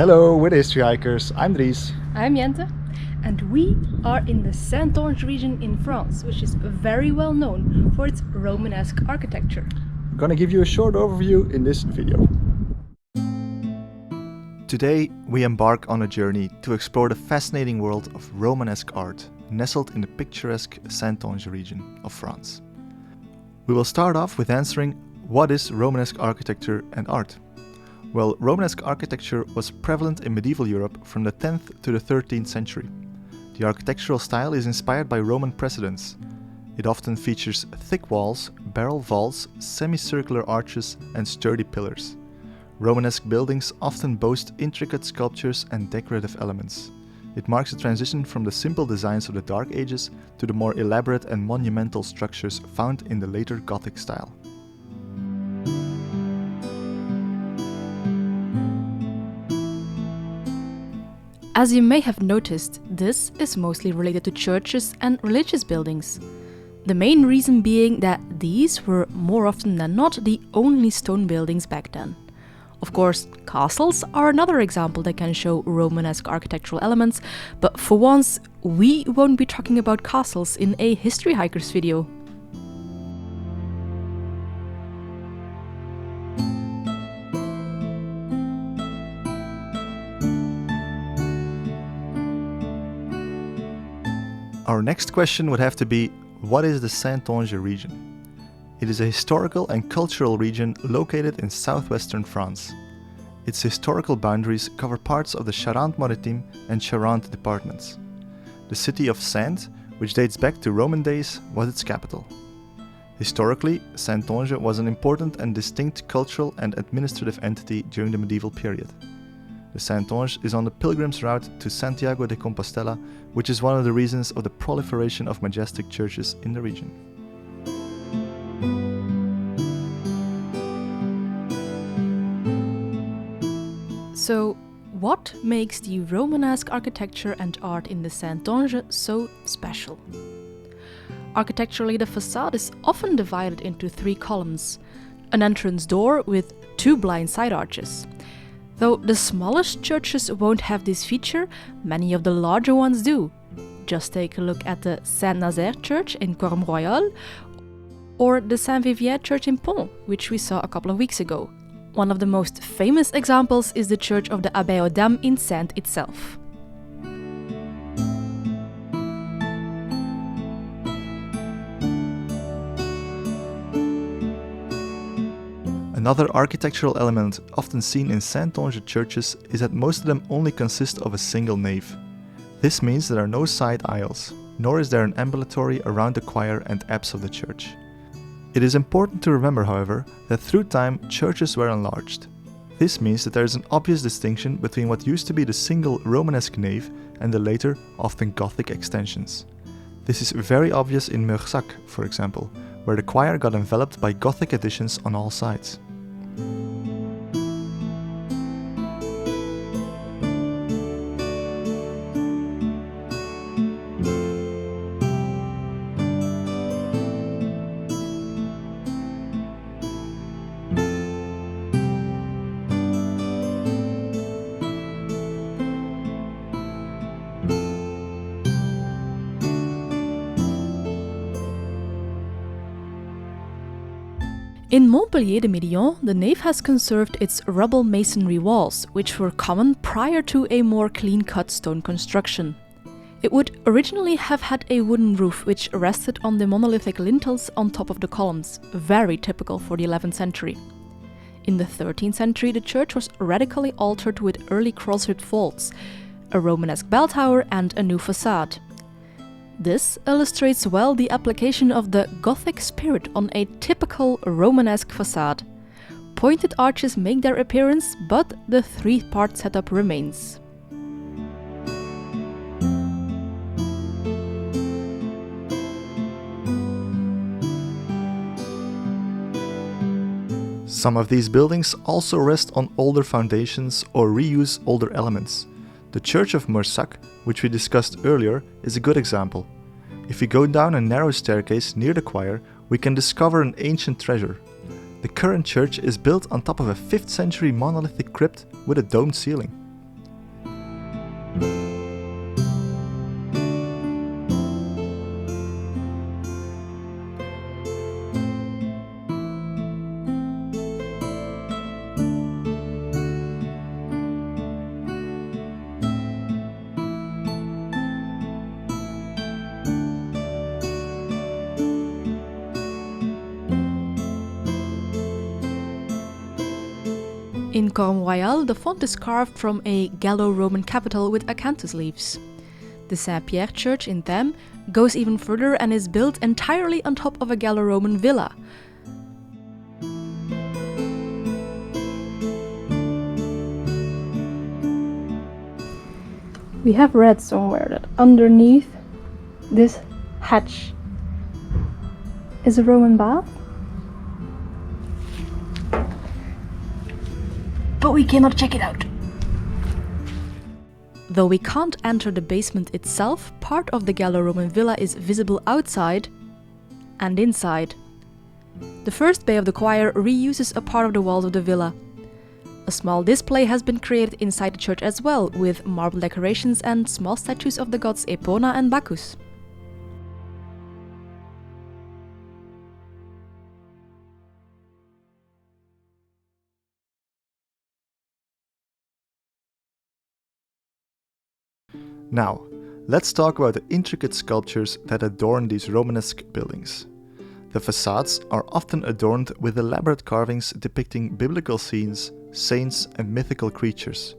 Hello, with History Hikers. I'm Dries. I'm Jente, and we are in the Saintonge region in France, which is very well known for its Romanesque architecture. I'm gonna give you a short overview in this video. Today, we embark on a journey to explore the fascinating world of Romanesque art nestled in the picturesque Saintonge region of France. We will start off with answering what is Romanesque architecture and art. Well, Romanesque architecture was prevalent in medieval Europe from the 10th to the 13th century. The architectural style is inspired by Roman precedents. It often features thick walls, barrel vaults, semicircular arches, and sturdy pillars. Romanesque buildings often boast intricate sculptures and decorative elements. It marks a transition from the simple designs of the Dark Ages to the more elaborate and monumental structures found in the later Gothic style. As you may have noticed, this is mostly related to churches and religious buildings. The main reason being that these were more often than not the only stone buildings back then. Of course, castles are another example that can show Romanesque architectural elements, but for once, we won't be talking about castles in a History Hikers video. Our next question would have to be, what is the Saintonge region? It is a historical and cultural region located in southwestern France. Its historical boundaries cover parts of the Charente-Maritime and Charente departments. The city of Saintes, which dates back to Roman days, was its capital. Historically, Saintonge was an important and distinct cultural and administrative entity during the medieval period. The Saintonge is on the pilgrim's route to Santiago de Compostela, which is one of the reasons of the proliferation of majestic churches in the region. So, what makes the Romanesque architecture and art in the Saintonge so special? Architecturally, the facade is often divided into 3 columns, an entrance door with 2 blind side arches. Though the smallest churches won't have this feature, many of the larger ones do. Just take a look at the Saint-Nazaire Church in Corme-Royal or the Saint-Vivier Church in Pont, which we saw a couple of weeks ago. One of the most famous examples is the Church of the Abbaye aux Dames in Saintes itself. Another architectural element often seen in Saintonge churches is that most of them only consist of a single nave. This means there are no side aisles, nor is there an ambulatory around the choir and apse of the church. It is important to remember, however, that through time churches were enlarged. This means that there is an obvious distinction between what used to be the single Romanesque nave and the later, often Gothic extensions. This is very obvious in Meursac, for example, where the choir got enveloped by Gothic additions on all sides. In Montpellier-de-Médion, the nave has conserved its rubble masonry walls, which were common prior to a more clean-cut stone construction. It would originally have had a wooden roof which rested on the monolithic lintels on top of the columns, very typical for the 11th century. In the 13th century, the church was radically altered with early crossed vaults, a Romanesque bell tower and a new facade. This illustrates well the application of the Gothic spirit on a typical Romanesque facade. Pointed arches make their appearance, but the 3-part setup remains. Some of these buildings also rest on older foundations or reuse older elements. The Church of Meursac, which we discussed earlier, is a good example. If we go down a narrow staircase near the choir, we can discover an ancient treasure. The current church is built on top of a 5th century monolithic crypt with a domed ceiling. In Corum Royal, the font is carved from a Gallo-Roman capital with acanthus leaves. The Saint-Pierre church in Thame goes even further and is built entirely on top of a Gallo-Roman villa. We have read somewhere that underneath this hatch is a Roman bath. But we cannot check it out. Though we can't enter the basement itself, part of the Gallo-Roman villa is visible outside and inside. The first bay of the choir reuses a part of the walls of the villa. A small display has been created inside the church as well, with marble decorations and small statues of the gods Epona and Bacchus. Now, let's talk about the intricate sculptures that adorn these Romanesque buildings. The facades are often adorned with elaborate carvings depicting biblical scenes, saints, and mythical creatures.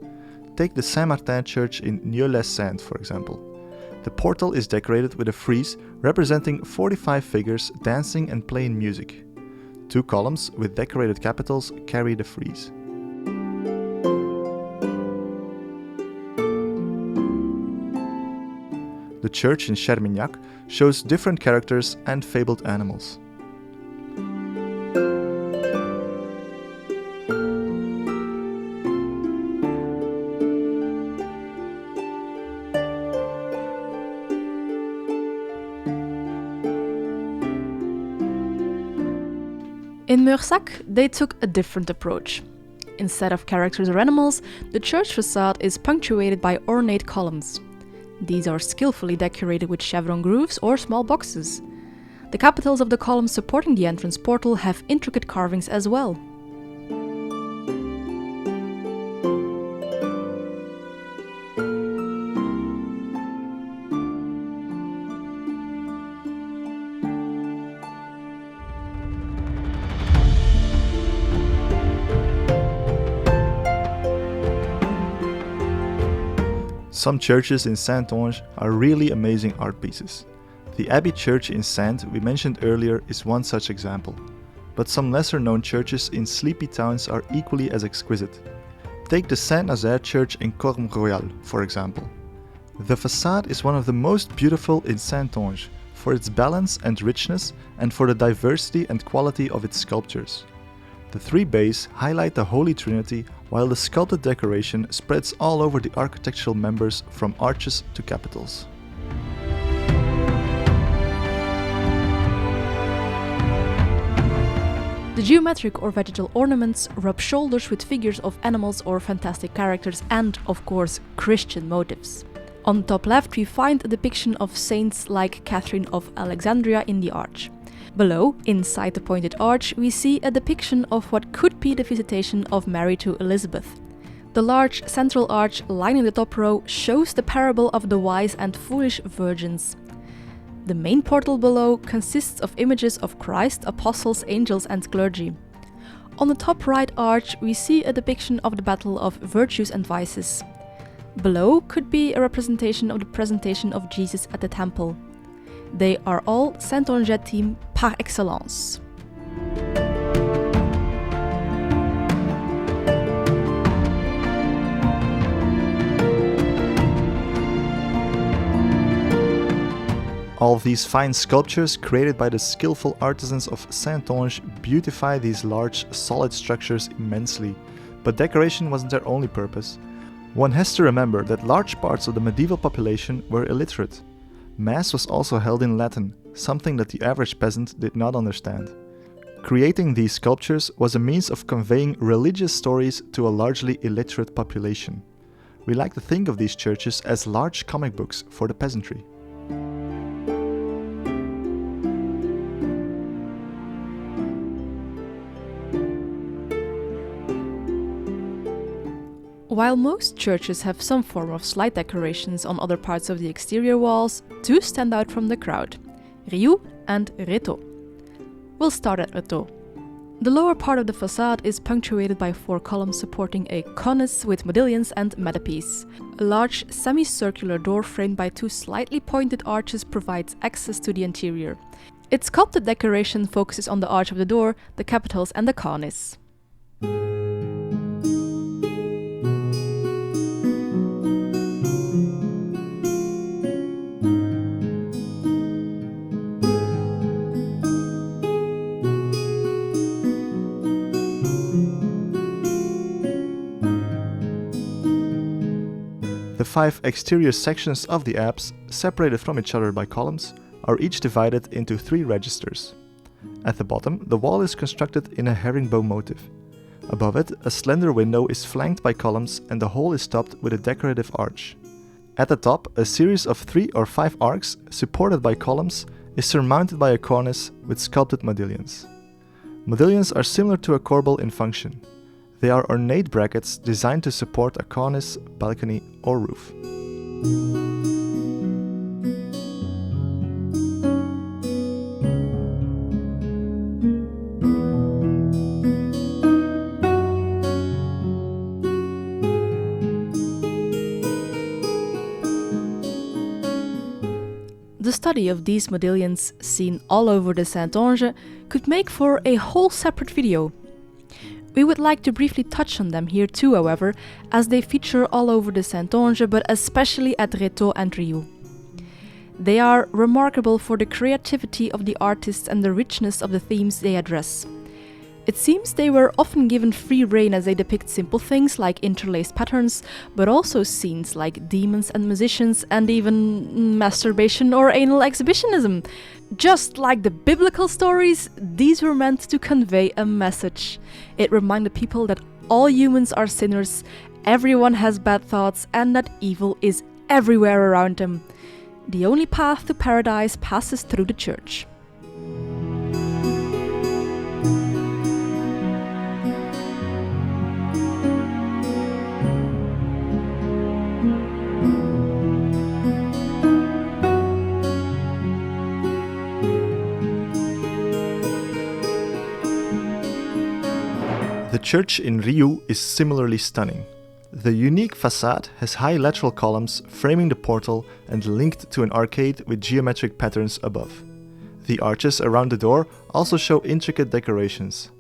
Take the Saint-Martin church in Nieuw-les-Saintes, for example. The portal is decorated with a frieze representing 45 figures dancing and playing music. 2 columns with decorated capitals carry the frieze. The church in Chermignac shows different characters and fabled animals. In Meursac, they took a different approach. Instead of characters or animals, the church facade is punctuated by ornate columns. These are skillfully decorated with chevron grooves or small boxes. The capitals of the columns supporting the entrance portal have intricate carvings as well. Some churches in Saintonge are really amazing art pieces. The Abbey Church in Saintes we mentioned earlier is one such example. But some lesser known churches in sleepy towns are equally as exquisite. Take the Saint-Nazaire Church in Corum Royal, for example. The facade is one of the most beautiful in Saintonge for its balance and richness and for the diversity and quality of its sculptures. The 3 bays highlight the Holy Trinity, while the sculpted decoration spreads all over the architectural members from arches to capitals. The geometric or vegetal ornaments rub shoulders with figures of animals or fantastic characters and, of course, Christian motifs. On top left we find a depiction of saints like Catherine of Alexandria in the arch. Below, inside the pointed arch, we see a depiction of what could be the visitation of Mary to Elizabeth. The large central arch lining the top row shows the parable of the wise and foolish virgins. The main portal below consists of images of Christ, apostles, angels and clergy. On the top right arch we see a depiction of the battle of virtues and vices. Below could be a representation of the presentation of Jesus at the temple. They are all Saintonge theme par excellence. All of these fine sculptures created by the skillful artisans of Saintonge beautify these large, solid structures immensely, but decoration wasn't their only purpose. One has to remember that large parts of the medieval population were illiterate. Mass was also held in Latin, something that the average peasant did not understand. Creating these sculptures was a means of conveying religious stories to a largely illiterate population. We like to think of these churches as large comic books for the peasantry. While most churches have some form of slight decorations on other parts of the exterior walls, 2 stand out from the crowd: Riou and Rétaux. We'll start at Rétaux. The lower part of the facade is punctuated by 4 columns supporting a cornice with modillions and metapiece. A large semicircular door framed by 2 slightly pointed arches provides access to the interior. Its sculpted decoration focuses on the arch of the door, the capitals and the cornice. The 5 exterior sections of the apse, separated from each other by columns, are each divided into 3 registers. At the bottom, the wall is constructed in a herringbone motif. Above it, a slender window is flanked by columns and the whole is topped with a decorative arch. At the top, a series of 3 or 5 arcs, supported by columns, is surmounted by a cornice with sculpted modillions. Modillions are similar to a corbel in function. They are ornate brackets designed to support a cornice, balcony or roof. The study of these modillions, seen all over the Saintonge, could make for a whole separate video. We would like to briefly touch on them here too, however, as they feature all over the Saintonge, but especially at Rétaux and Riou. They are remarkable for the creativity of the artists and the richness of the themes they address. It seems they were often given free rein as they depict simple things like interlaced patterns, but also scenes like demons and musicians and even masturbation or anal exhibitionism. Just like the biblical stories, these were meant to convey a message. It reminded people that all humans are sinners, everyone has bad thoughts, and that evil is everywhere around them. The only path to paradise passes through the church. The church in Riou is similarly stunning. The unique facade has high lateral columns framing the portal and linked to an arcade with geometric patterns above. The arches around the door also show intricate decorations.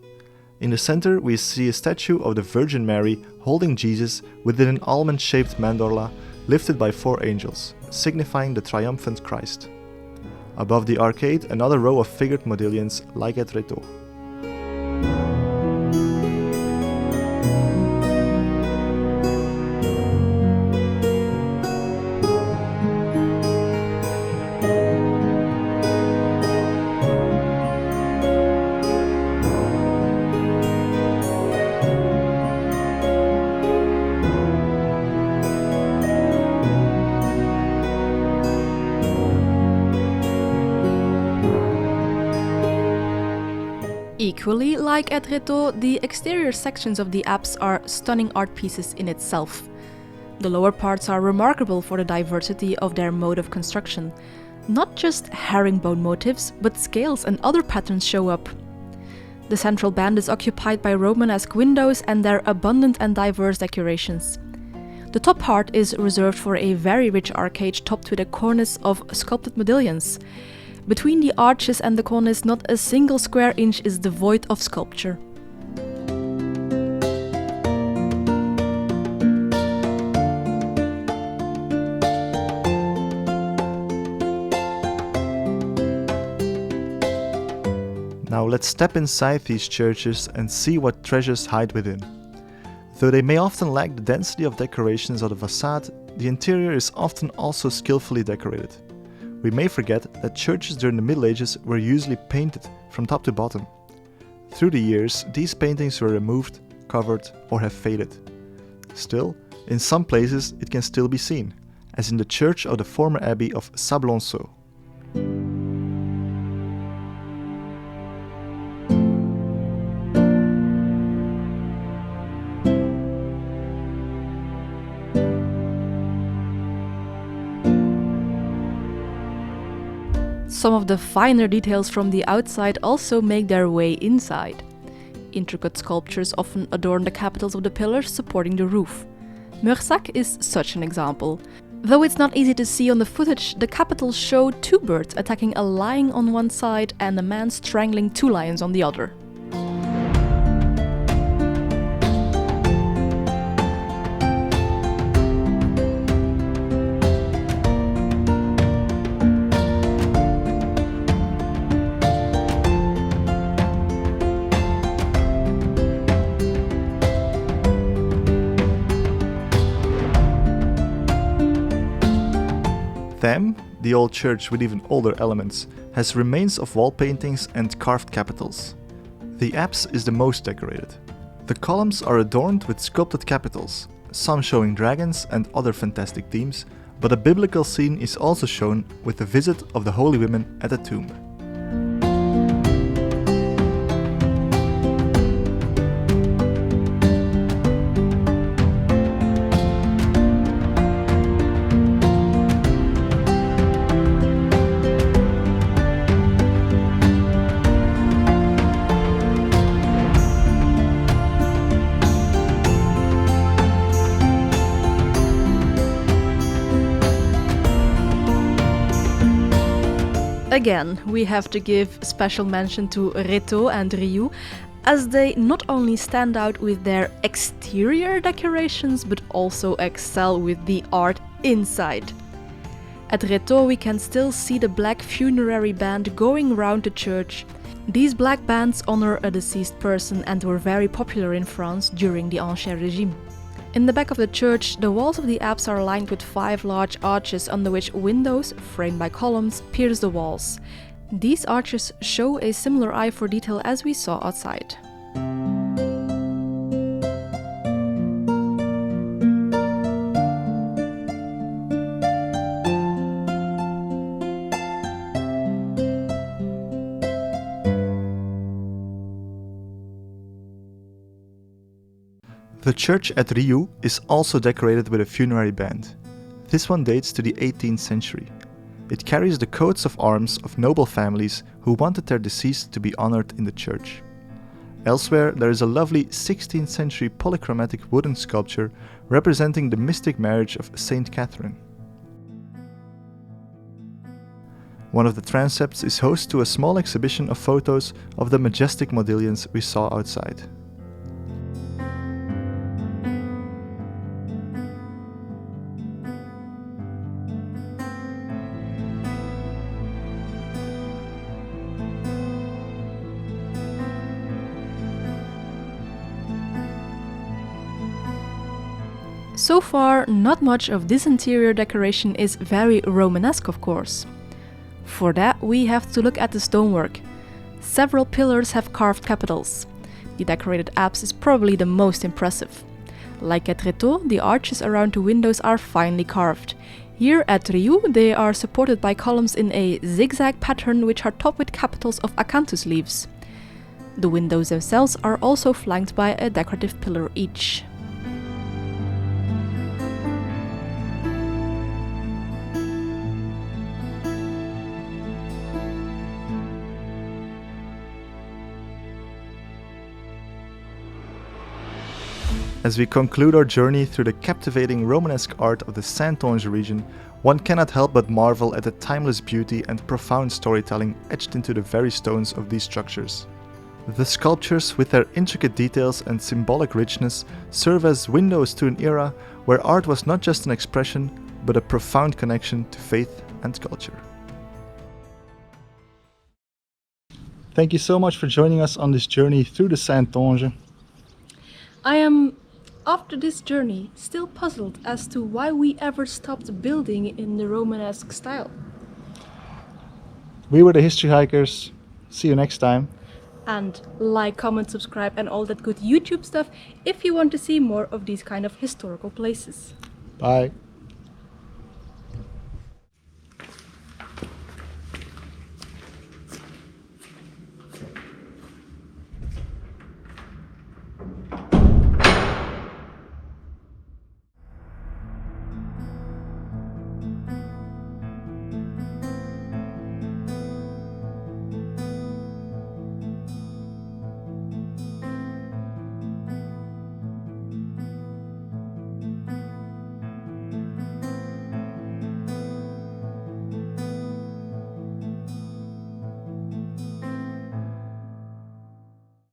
In the center we see a statue of the Virgin Mary holding Jesus within an almond-shaped mandorla lifted by 4 angels, signifying the triumphant Christ. Above the arcade, another row of figured modillions like at Rétaux. Equally, like at Rétaux, the exterior sections of the apse are stunning art pieces in itself. The lower parts are remarkable for the diversity of their mode of construction. Not just herringbone motifs, but scales and other patterns show up. The central band is occupied by Romanesque windows and their abundant and diverse decorations. The top part is reserved for a very rich arcade topped with a cornice of sculpted modillions. Between the arches and the cornice, not a single square inch is devoid of sculpture. Now let's step inside these churches and see what treasures hide within. Though they may often lack the density of decorations of the facade, the interior is often also skillfully decorated. We may forget that churches during the Middle Ages were usually painted from top to bottom. Through the years, these paintings were removed, covered, or have faded. Still, in some places it can still be seen, as in the church of the former abbey of Sablonceau. Some of the finer details from the outside also make their way inside. Intricate sculptures often adorn the capitals of the pillars supporting the roof. Meursac is such an example. Though it's not easy to see on the footage, the capitals show two birds attacking a lion on one side and a man strangling two lions on the other. Them, the old church with even older elements, has remains of wall paintings and carved capitals. The apse is the most decorated. The columns are adorned with sculpted capitals, some showing dragons and other fantastic themes, but a biblical scene is also shown with the visit of the holy women at a tomb. Again, we have to give special mention to Rétaux and Rioux, as they not only stand out with their exterior decorations, but also excel with the art inside. At Rétaux we can still see the black funerary band going round the church. These black bands honor a deceased person and were very popular in France during the Ancien Régime. In the back of the church, the walls of the apse are lined with 5 large arches under which windows, framed by columns, pierce the walls. These arches show a similar eye for detail as we saw outside. The church at Rioux is also decorated with a funerary band. This one dates to the 18th century. It carries the coats of arms of noble families who wanted their deceased to be honored in the church. Elsewhere, there is a lovely 16th century polychromatic wooden sculpture representing the mystic marriage of Saint Catherine. One of the transepts is host to a small exhibition of photos of the majestic modillions we saw outside. So far, not much of this interior decoration is very Romanesque, of course. For that, we have to look at the stonework. Several pillars have carved capitals. The decorated apse is probably the most impressive. Like at Rétaux, the arches around the windows are finely carved. Here at Rioux, they are supported by columns in a zigzag pattern which are topped with capitals of acanthus leaves. The windows themselves are also flanked by a decorative pillar each. As we conclude our journey through the captivating Romanesque art of the Saintonge region, one cannot help but marvel at the timeless beauty and profound storytelling etched into the very stones of these structures. The sculptures, with their intricate details and symbolic richness, serve as windows to an era where art was not just an expression, but a profound connection to faith and culture. Thank you so much for joining us on this journey through the Saintonge. I am, after this journey, still puzzled as to why we ever stopped building in the Romanesque style. We were the History Hikers. See you next time. And like, comment, subscribe and all that good YouTube stuff if you want to see more of these kind of historical places. Bye.